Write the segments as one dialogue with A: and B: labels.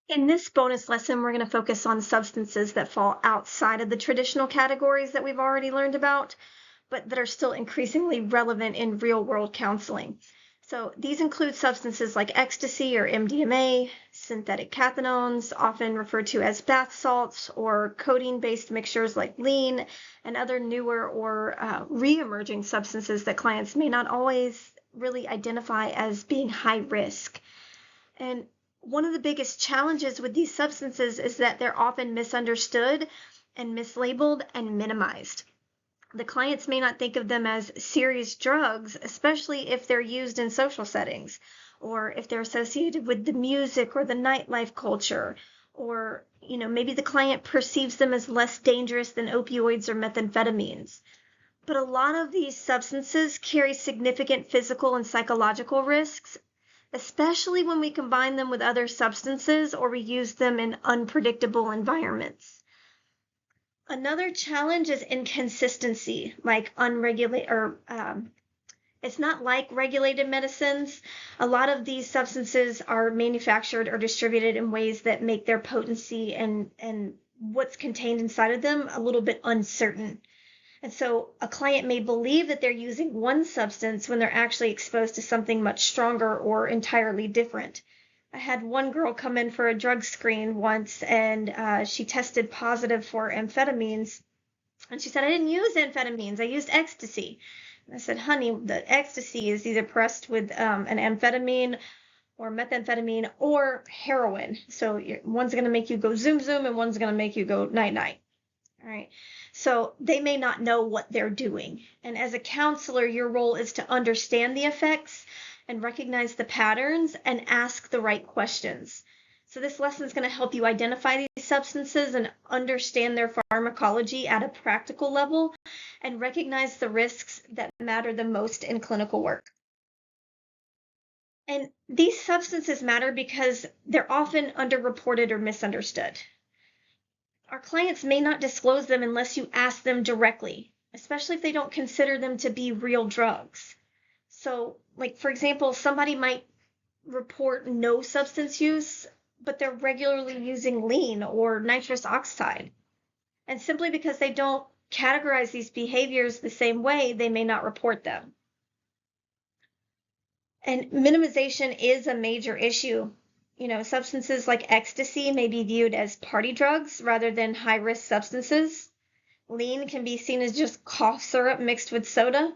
A: In this bonus lesson, we're going to focus on substances that fall outside of the traditional categories that we've already learned about, but that are still increasingly relevant in real-world counseling. So these include substances like ecstasy or MDMA, synthetic cathinones, often referred to as bath salts, or codeine-based mixtures like lean, and other newer or re-emerging substances that clients may not always really identify as being high risk. And one of the biggest challenges with these substances is that they're often misunderstood and mislabeled and minimized. The clients may not think of them as serious drugs, especially if they're used in social settings, or if they're associated with the music or the nightlife culture, or maybe the client perceives them as less dangerous than opioids or methamphetamines. But a lot of these substances carry significant physical and psychological risks, especially when we combine them with other substances or we use them in unpredictable environments. Another challenge is inconsistency, like unregulated or it's not like regulated medicines. A lot of these substances are manufactured or distributed in ways that make their potency and what's contained inside of them a little bit uncertain. And so a client may believe that they're using one substance when they're actually exposed to something much stronger or entirely different. I had one girl come in for a drug screen once, and she tested positive for amphetamines. And she said, I didn't use amphetamines, I used ecstasy. And I said, honey, the ecstasy is either pressed with an amphetamine or methamphetamine or heroin. So one's going to make you go zoom zoom and one's going to make you go night night. All right. So they may not know what they're doing. And as a counselor, your role is to understand the effects and recognize the patterns and ask the right questions. So this lesson is going to help you identify these substances and understand their pharmacology at a practical level and recognize the risks that matter the most in clinical work. And these substances matter because they're often underreported or misunderstood. Our clients may not disclose them unless you ask them directly, especially if they don't consider them to be real drugs. So, like, for example, somebody might report no substance use, but they're regularly using lean or nitrous oxide. And simply because they don't categorize these behaviors the same way, they may not report them. And minimization is a major issue. Substances like ecstasy may be viewed as party drugs rather than high-risk substances. Lean can be seen as just cough syrup mixed with soda,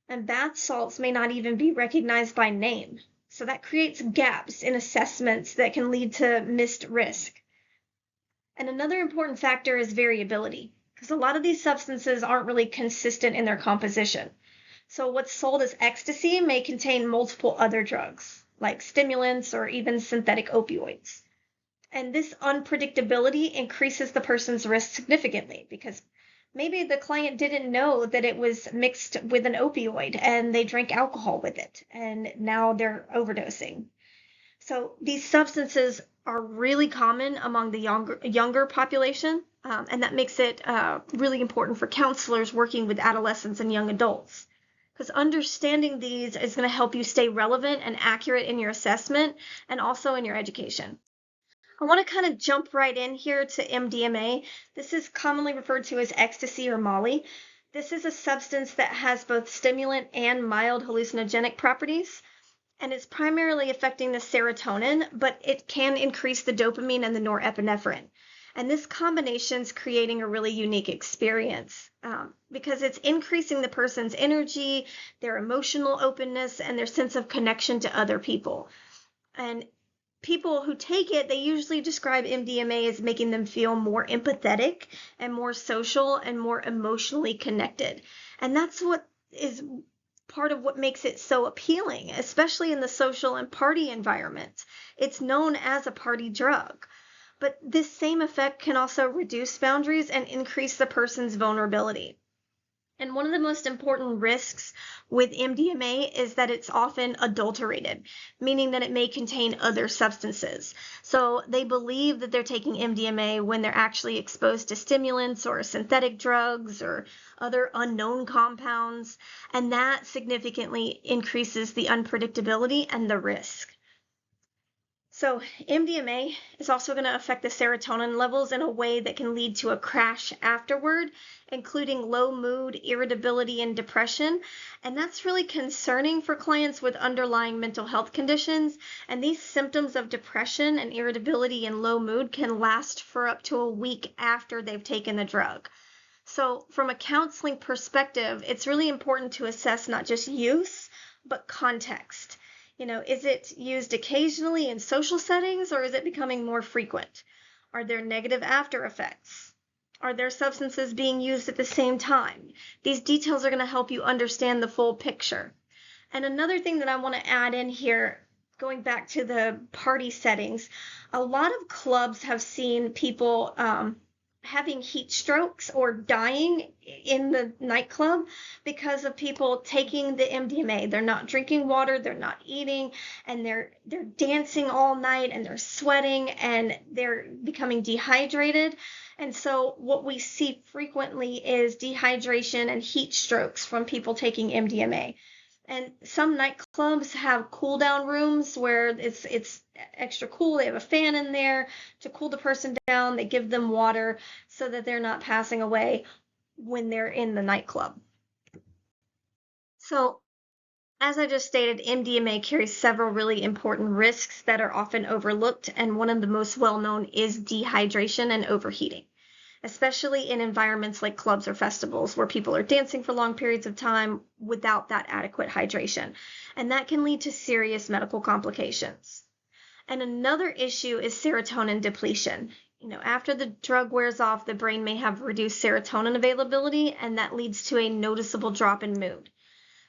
A: and bath salts may not even be recognized by name. So that creates gaps in assessments that can lead to missed risk. And another important factor is variability, because a lot of these substances aren't really consistent in their composition. So what's sold as ecstasy may contain multiple other drugs, like stimulants or even synthetic opioids. And this unpredictability increases the person's risk significantly because maybe the client didn't know that it was mixed with an opioid and they drank alcohol with it, and now they're overdosing. So these substances are really common among the younger population, and that makes it really important for counselors working with adolescents and young adults. Because understanding these is going to help you stay relevant and accurate in your assessment and also in your education. I want to kind of jump right in here to MDMA. This is commonly referred to as ecstasy or Molly. This is a substance that has both stimulant and mild hallucinogenic properties, and it's primarily affecting the serotonin, but it can increase the dopamine and the norepinephrine. And this combination is creating a really unique experience because it's increasing the person's energy, their emotional openness, and their sense of connection to other people. And people who take it, they usually describe MDMA as making them feel more empathetic and more social and more emotionally connected. And that's what is part of what makes it so appealing, especially in the social and party environment. It's known as a party drug. But this same effect can also reduce boundaries and increase the person's vulnerability. And one of the most important risks with MDMA is that it's often adulterated, meaning that it may contain other substances. So they believe that they're taking MDMA when they're actually exposed to stimulants or synthetic drugs or other unknown compounds, and that significantly increases the unpredictability and the risk. So MDMA is also going to affect the serotonin levels in a way that can lead to a crash afterward, including low mood, irritability, and depression. And that's really concerning for clients with underlying mental health conditions. And these symptoms of depression and irritability and low mood can last for up to a week after they've taken the drug. So from a counseling perspective, it's really important to assess not just use, but context. Is it used occasionally in social settings, or is it becoming more frequent? Are there negative after effects? Are there substances being used at the same time? These details are going to help you understand the full picture. And another thing that I want to add in here, going back to the party settings, a lot of clubs have seen people having heat strokes or dying in the nightclub because of people taking the MDMA. They're not drinking water, they're not eating, and they're dancing all night, and they're sweating, and they're becoming dehydrated. And so what we see frequently is dehydration and heat strokes from people taking MDMA. And some nightclubs have cool down rooms where it's extra cool. They have a fan in there to cool the person down. They give them water so that they're not passing away when they're in the nightclub. So, as I just stated, MDMA carries several really important risks that are often overlooked, and one of the most well-known is dehydration and overheating, especially in environments like clubs or festivals where people are dancing for long periods of time without that adequate hydration. And that can lead to serious medical complications. And another issue is serotonin depletion. After the drug wears off, the brain may have reduced serotonin availability, and that leads to a noticeable drop in mood.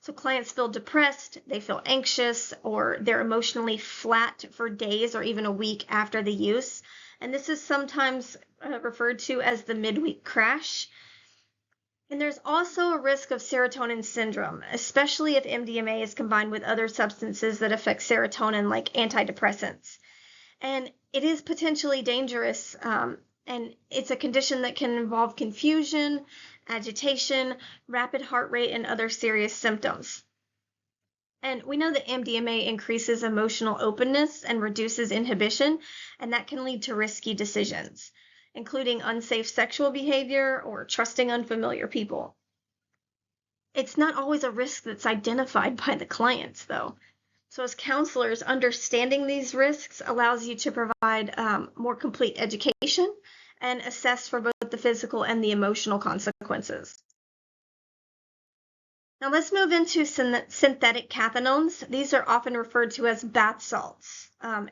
A: So clients feel depressed, they feel anxious, or they're emotionally flat for days or even a week after the use. And this is sometimes referred to as the midweek crash. And there's also a risk of serotonin syndrome, especially if MDMA is combined with other substances that affect serotonin, like antidepressants. And it is potentially dangerous, and it's a condition that can involve confusion, agitation, rapid heart rate, and other serious symptoms. And we know that MDMA increases emotional openness and reduces inhibition, and that can lead to risky decisions, including unsafe sexual behavior or trusting unfamiliar people. It's not always a risk that's identified by the clients, though. So as counselors, understanding these risks allows you to provide more complete education and assess for both the physical and the emotional consequences. Now let's move into synthetic cathinones. These are often referred to as bath salts.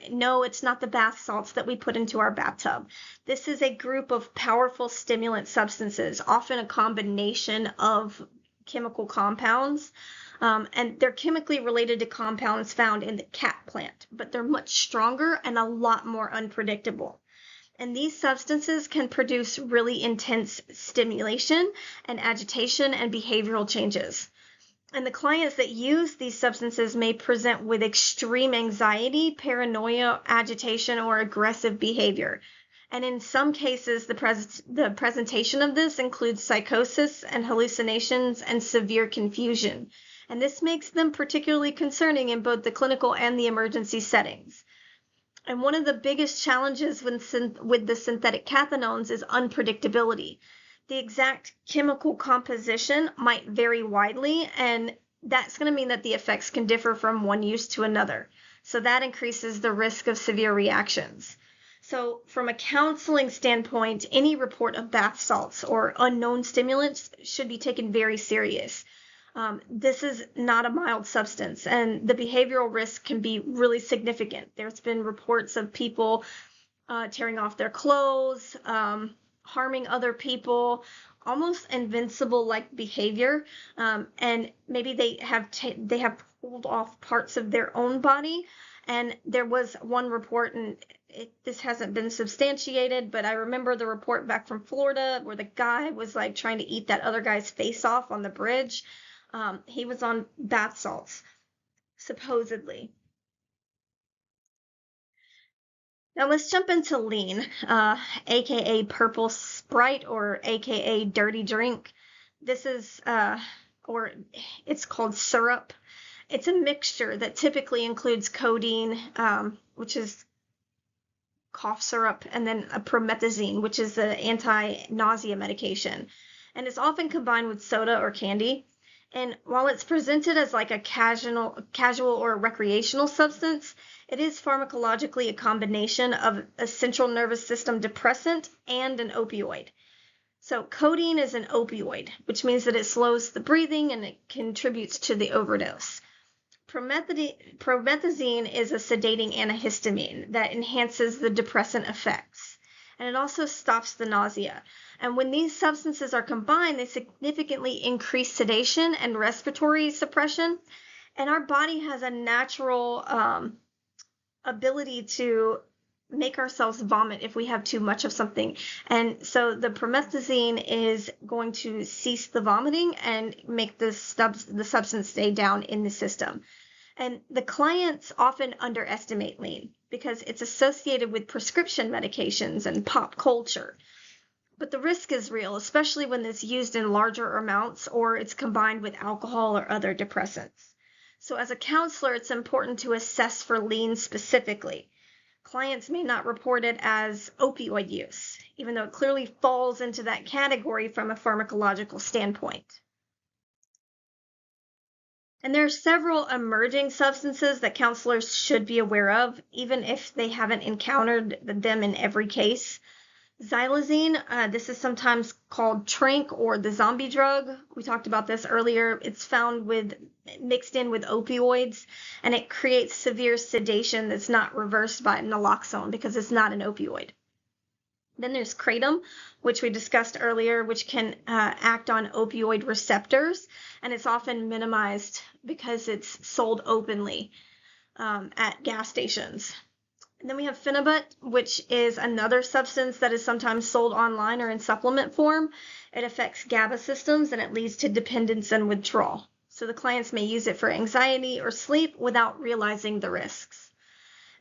A: No, it's not the bath salts that we put into our bathtub. This is a group of powerful stimulant substances, often a combination of chemical compounds. And they're chemically related to compounds found in the cat plant, but they're much stronger and a lot more unpredictable. And these substances can produce really intense stimulation and agitation and behavioral changes. And the clients that use these substances may present with extreme anxiety, paranoia, agitation, or aggressive behavior. And in some cases, the presentation of this includes psychosis and hallucinations and severe confusion. And this makes them particularly concerning in both the clinical and the emergency settings. And one of the biggest challenges with the synthetic cathinones is unpredictability. The exact chemical composition might vary widely, and that's going to mean that the effects can differ from one use to another. So that increases the risk of severe reactions. So from a counseling standpoint, any report of bath salts or unknown stimulants should be taken very serious. This is not a mild substance, and the behavioral risk can be really significant. There's been reports of people tearing off their clothes, harming other people, almost invincible-like behavior, and maybe they have pulled off parts of their own body. And there was one report, and this hasn't been substantiated, but I remember the report back from Florida where the guy was like trying to eat that other guy's face off on the bridge. He was on bath salts, supposedly. Now let's jump into lean, aka purple Sprite or aka dirty drink. This is, or it's called syrup. It's a mixture that typically includes codeine, which is cough syrup, and then a promethazine, which is the anti-nausea medication. And it's often combined with soda or candy. And while it's presented as like a casual or recreational substance, it is pharmacologically a combination of a central nervous system depressant and an opioid. So codeine is an opioid, which means that it slows the breathing and it contributes to the overdose. Promethazine is a sedating antihistamine that enhances the depressant effects, and it also stops the nausea. And when these substances are combined, they significantly increase sedation and respiratory suppression, and our body has a natural ability to make ourselves vomit if we have too much of something. And so the promethazine is going to cease the vomiting and make the substance stay down in the system. And the clients often underestimate lean because it's associated with prescription medications and pop culture. But the risk is real, especially when it's used in larger amounts or it's combined with alcohol or other depressants. So as a counselor, it's important to assess for lean specifically. Clients may not report it as opioid use, even though it clearly falls into that category from a pharmacological standpoint. And there are several emerging substances that counselors should be aware of, even if they haven't encountered them in every case. Xylazine, this is sometimes called tranq or the zombie drug. We talked about this earlier. It's found mixed in with opioids, and it creates severe sedation that's not reversed by naloxone because it's not an opioid. Then there's kratom, which we discussed earlier, which can act on opioid receptors, and it's often minimized because it's sold openly at gas stations. And then we have phenibut, which is another substance that is sometimes sold online or in supplement form. It affects GABA systems and it leads to dependence and withdrawal. So the clients may use it for anxiety or sleep without realizing the risks.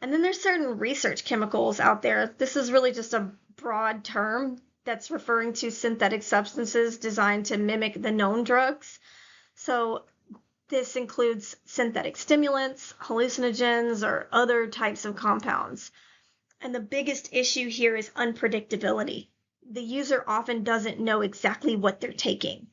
A: And then there's certain research chemicals out there. This is really just a broad term that's referring to synthetic substances designed to mimic the known drugs. So this includes synthetic stimulants, hallucinogens, or other types of compounds. And the biggest issue here is unpredictability. The user often doesn't know exactly what they're taking.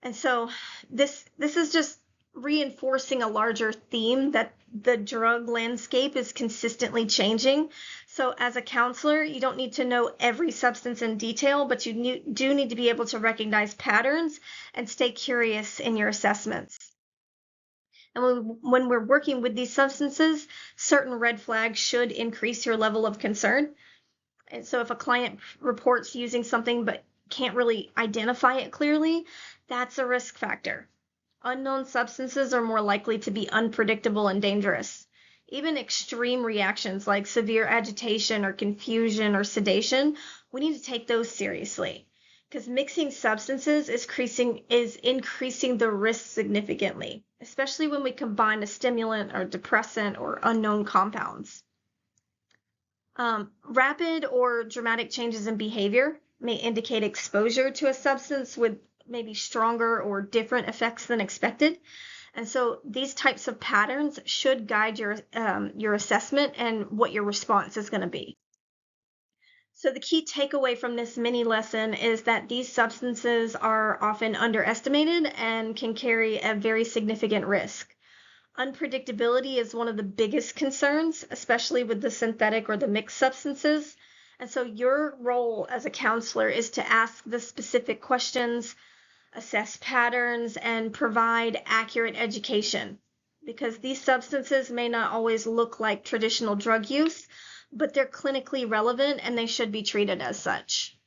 A: And so this is just reinforcing a larger theme that the drug landscape is consistently changing. So as a counselor, you don't need to know every substance in detail, but you do need to be able to recognize patterns and stay curious in your assessments. And when we're working with these substances, certain red flags should increase your level of concern. And so if a client reports using something but can't really identify it clearly, that's a risk factor. Unknown substances are more likely to be unpredictable and dangerous. Even extreme reactions like severe agitation or confusion or sedation, we need to take those seriously because mixing substances is increasing the risk significantly, especially when we combine a stimulant or depressant or unknown compounds. Rapid or dramatic changes in behavior may indicate exposure to a substance with maybe stronger or different effects than expected. And so these types of patterns should guide your assessment and what your response is going to be. So the key takeaway from this mini lesson is that these substances are often underestimated and can carry a very significant risk. Unpredictability is one of the biggest concerns, especially with the synthetic or the mixed substances. And so your role as a counselor is to ask the specific questions, assess patterns, and provide accurate education, because these substances may not always look like traditional drug use, but they're clinically relevant and they should be treated as such.